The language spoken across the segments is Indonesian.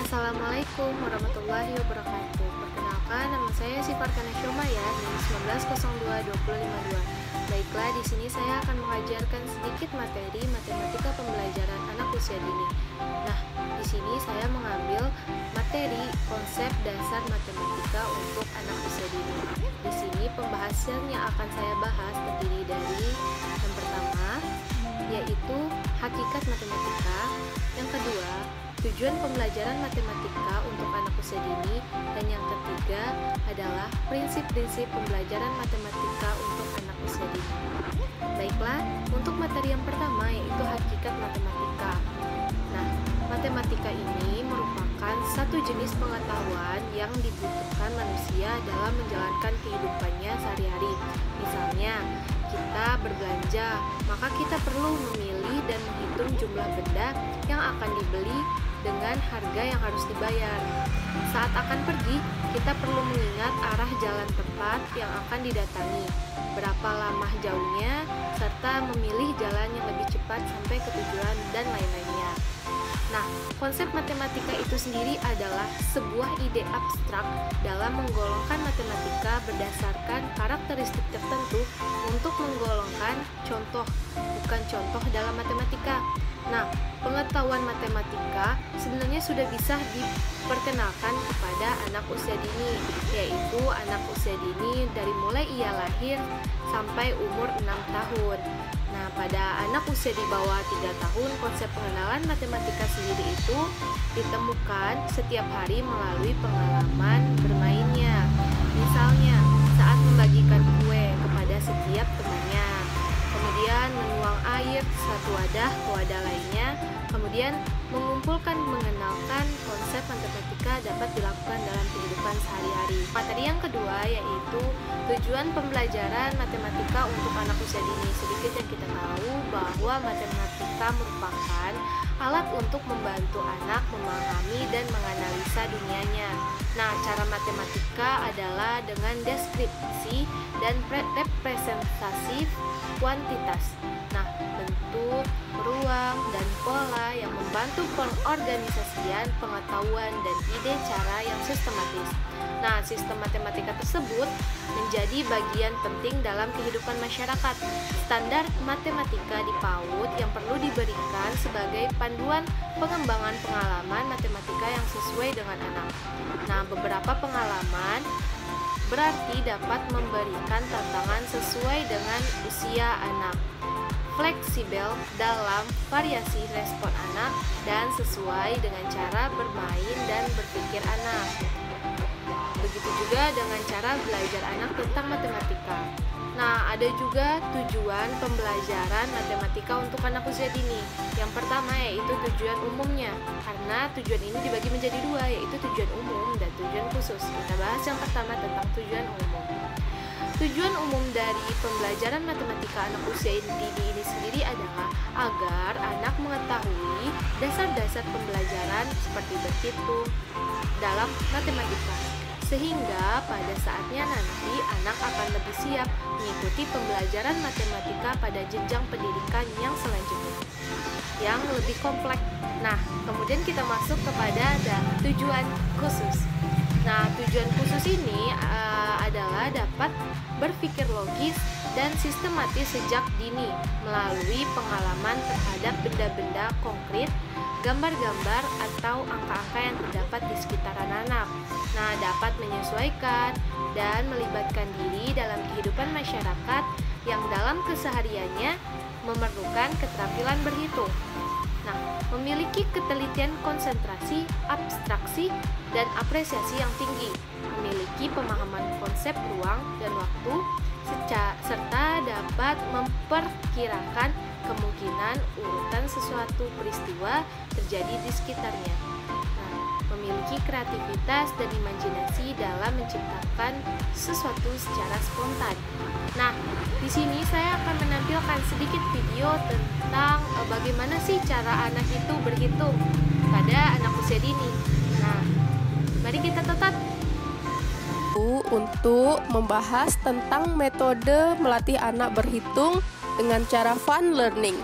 Assalamualaikum warahmatullahi wabarakatuh. Perkenalkan, nama saya Sifarkana Syomaya, NIM 19022052. Baiklah, di sini saya akan mengajarkan sedikit materi matematika pembelajaran anak usia dini. Nah, di sini saya mengambil materi konsep dasar matematika untuk anak usia dini. Di sini pembahasan yang akan saya bahas terdiri dari yang pertama, yaitu hakikat matematika. Yang kedua, tujuan pembelajaran matematika untuk anak usia dini, dan yang ketiga adalah prinsip-prinsip pembelajaran matematika untuk anak usia dini. Baiklah, untuk materi yang pertama yaitu hakikat matematika. Nah, matematika ini merupakan satu jenis pengetahuan yang dibutuhkan manusia dalam menjalankan kehidupannya sehari-hari. Misalnya, kita berbelanja, maka kita perlu memilih dan menghitung jumlah benda yang akan dibeli dengan harga yang harus dibayar. Saat akan pergi, kita perlu mengingat arah jalan tepat yang akan didatangi, berapa lama jauhnya, serta memilih jalan yang lebih cepat sampai ke tujuan dan lain-lainnya. Nah, konsep matematika itu sendiri adalah sebuah ide abstrak dalam menggolongkan matematika berdasarkan karakteristik tertentu untuk menggolongkan contoh, bukan contoh dalam matematika. Nah, pengetahuan matematika sebenarnya sudah bisa diperkenalkan kepada anak usia dini, yaitu anak usia dini dari mulai ia lahir sampai umur 6 tahun. Nah, pada anak usia di bawah 3 tahun, konsep pengenalan matematika sendiri itu ditemukan setiap hari melalui pengalaman bermainnya. Misalnya, saat membagikan kue kepada setiap temannya, kemudian menuang air satu wadah ke wadah lainnya, kemudian mengumpulkan mengenalkan konsep matematika dapat dilakukan dalam kehidupan sehari-hari. Materi yang kedua yaitu tujuan pembelajaran matematika untuk anak usia dini. Sedikit yang kita tahu bahwa matematika merupakan alat untuk membantu anak memahami dan menganalisa dunianya. Nah, cara matematika adalah dengan deskripsi dan representasi kuantitas. Nah, bentuk, ruang, dan pola yang membantu pengorganisasian pengetahuan dan ide cara yang sistematis. Nah, sistem matematika tersebut menjadi bagian penting dalam kehidupan masyarakat. Standar matematika di PAUD yang perlu diberikan sebagai panduan pengembangan pengalaman matematika yang sesuai dengan anak. Nah, beberapa pengalaman berarti dapat memberikan tantangan sesuai dengan usia anak, fleksibel dalam variasi respon anak, dan sesuai dengan cara bermain dan berpikir anak. Begitu juga dengan cara belajar anak tentang matematika. Nah, ada juga tujuan pembelajaran matematika untuk anak usia dini. Yang pertama yaitu tujuan umumnya, karena tujuan ini dibagi menjadi dua, yaitu tujuan umum dan tujuan khusus. Kita bahas yang pertama tentang tujuan umum. Tujuan umum dari pembelajaran matematika anak usia dini ini sendiri adalah agar anak mengetahui dasar-dasar pembelajaran seperti berhitung dalam matematika, sehingga pada saatnya nanti anak akan lebih siap mengikuti pembelajaran matematika pada jenjang pendidikan yang selanjutnya, yang lebih kompleks. Nah, kemudian kita masuk kepada tujuan khusus. Nah, tujuan khusus ini adalah dapat berpikir logis dan sistematis sejak dini melalui pengalaman terhadap benda-benda konkret, gambar-gambar, atau angka-angka yang terdapat di sekitaran anak. Nah, dapat menyesuaikan dan melibatkan diri dalam kehidupan masyarakat yang dalam kesehariannya memerlukan keterampilan berhitung. Nah, memiliki ketelitian konsentrasi, abstraksi, dan apresiasi yang tinggi, memiliki pemahaman konsep ruang dan waktu, serta dapat memperkirakan kemungkinan urutan sesuatu peristiwa terjadi di sekitarnya. Nah, memiliki kreativitas dan imajinasi dalam menciptakan sesuatu secara spontan. Nah, di sini saya akan menampilkan sedikit video tentang bagaimana sih cara anak itu berhitung pada anak usia dini. Nah, mari kita tonton. Untuk membahas tentang metode melatih anak berhitung dengan cara fun learning.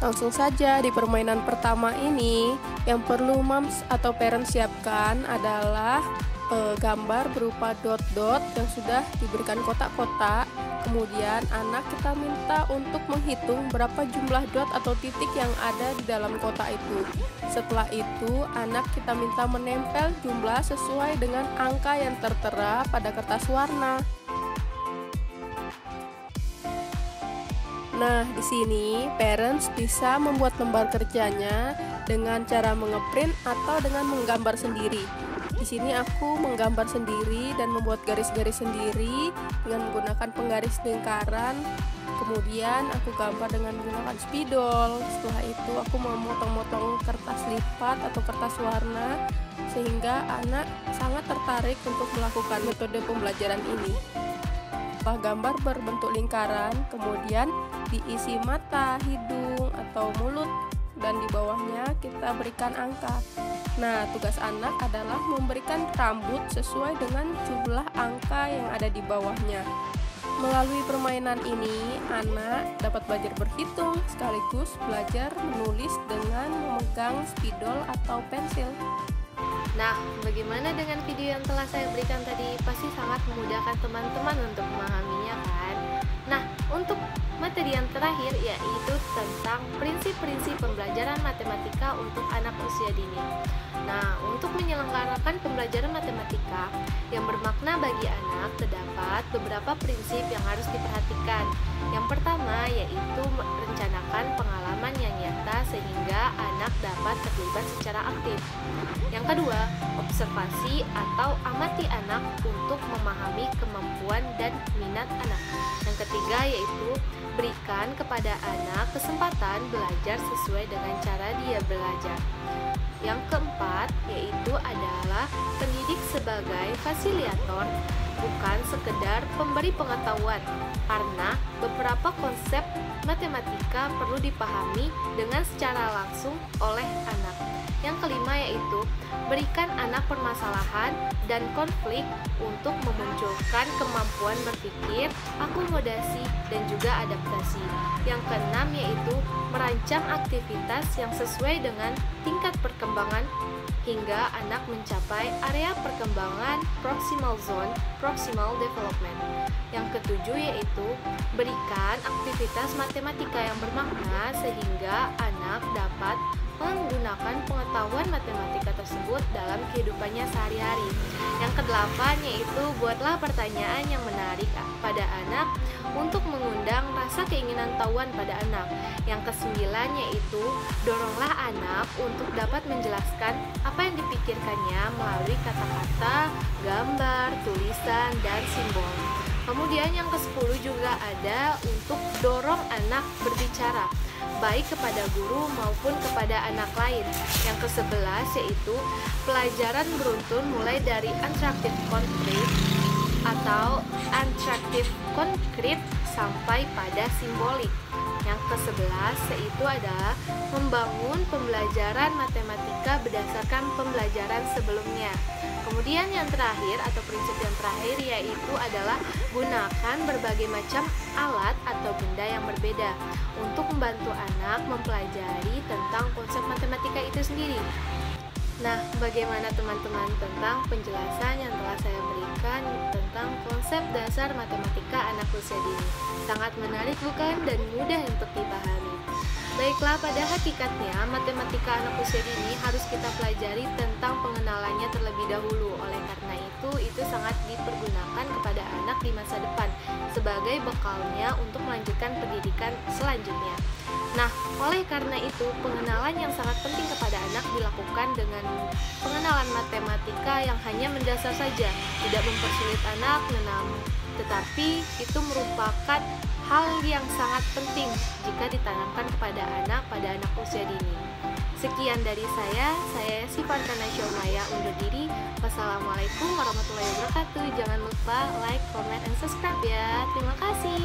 Langsung saja di permainan pertama ini, yang perlu moms atau parents siapkan adalah gambar berupa dot-dot yang sudah diberikan kotak-kotak. Kemudian anak kita minta untuk menghitung berapa jumlah dot atau titik yang ada di dalam kotak itu. Setelah itu anak kita minta menempel jumlah sesuai dengan angka yang tertera pada kertas warna. Nah, di sini parents bisa membuat lembar kerjanya dengan cara mengeprint atau dengan menggambar sendiri. Di sini aku menggambar sendiri dan membuat garis-garis sendiri dengan menggunakan penggaris lingkaran. Kemudian aku gambar dengan menggunakan spidol. Setelah itu aku memotong-motong kertas lipat atau kertas warna sehingga anak sangat tertarik untuk melakukan metode pembelajaran ini. Setelah gambar berbentuk lingkaran, kemudian diisi mata, hidung, atau mulut, dan di bawahnya kita berikan angka. Nah, tugas anak adalah memberikan rambut sesuai dengan jumlah angka yang ada di bawahnya. Melalui permainan ini, anak dapat belajar berhitung sekaligus belajar menulis dengan memegang spidol atau pensil. Nah, bagaimana dengan video yang telah saya berikan tadi? Pasti sangat memudahkan teman-teman untuk memahaminya kan? Nah, untuk materi yang terakhir yaitu tentang prinsip-prinsip pembelajaran matematika untuk anak usia dini. Nah, untuk menyelenggarakan pembelajaran matematika yang bermakna bagi anak, terdapat beberapa prinsip yang harus diperhatikan. Yang pertama yaitu merencanakan pengalaman yang nyata sehingga anak dapat terlibat secara aktif. Yang kedua, observasi atau amati anak untuk memahami kemampuan dan minat anak. Yang ketiga yaitu berikan kepada anak kesempatan belajar sesuai dengan cara dia belajar. Yang keempat yaitu adalah pendidik sebagai fasilitator, bukan sekedar pemberi pengetahuan, karena beberapa konsep matematika perlu dipahami dengan secara langsung oleh anak. Yang kelima yaitu berikan anak permasalahan dan konflik untuk memunculkan kemampuan berpikir, akomodasi, dan juga adaptasi. Yang keenam yaitu merancang aktivitas yang sesuai dengan tingkat perkembangan hingga anak mencapai area perkembangan proximal zone, proximal development. Yang ketujuh yaitu berikan aktivitas matematika yang bermakna sehingga anak dapat menggunakan pengetahuan matematika tersebut dalam kehidupannya sehari-hari. Yang kedelapan yaitu buatlah pertanyaan yang menarik pada anak untuk mengundang rasa keinginan tahuan pada anak. Yang kesembilan yaitu doronglah anak untuk dapat menjelaskan apa yang dipikirkannya melalui kata-kata, gambar, tulisan, dan simbol. Kemudian yang ke-10 juga ada untuk dorong anak berbicara, baik kepada guru maupun kepada anak lain. Yang ke-11 yaitu pelajaran beruntun mulai dari interaktif konkret atau interaktif konkret sampai pada simbolik. Yang ke-11 yaitu adalah membangun pembelajaran matematika berdasarkan pembelajaran sebelumnya. Kemudian yang terakhir atau prinsip yang terakhir yaitu adalah gunakan berbagai macam alat atau benda yang berbeda untuk membantu anak mempelajari tentang konsep matematika itu sendiri. Nah, bagaimana teman-teman tentang penjelasan yang telah saya berikan tentang konsep dasar matematika anak usia dini? Sangat menarik bukan dan mudah untuk dipahami. Baiklah, pada hakikatnya matematika anak usia dini harus kita pelajari tentang pengenalannya terlebih dahulu. Oleh karena itu sangat dipergunakan kepada anak di masa depan sebagai bekalnya untuk melanjutkan pendidikan selanjutnya. Nah, oleh karena itu pengenalan yang sangat penting kepada anak dilakukan dengan pengenalan matematika yang hanya mendasar saja, tidak mempersulit anak, tetapi itu merupakan hal yang sangat penting jika ditanamkan kepada anak pada anak usia dini. Sekian dari saya Farkana Syomaya undur diri. Wassalamualaikum warahmatullahi wabarakatuh. Jangan lupa like, comment, and subscribe ya. Terima kasih.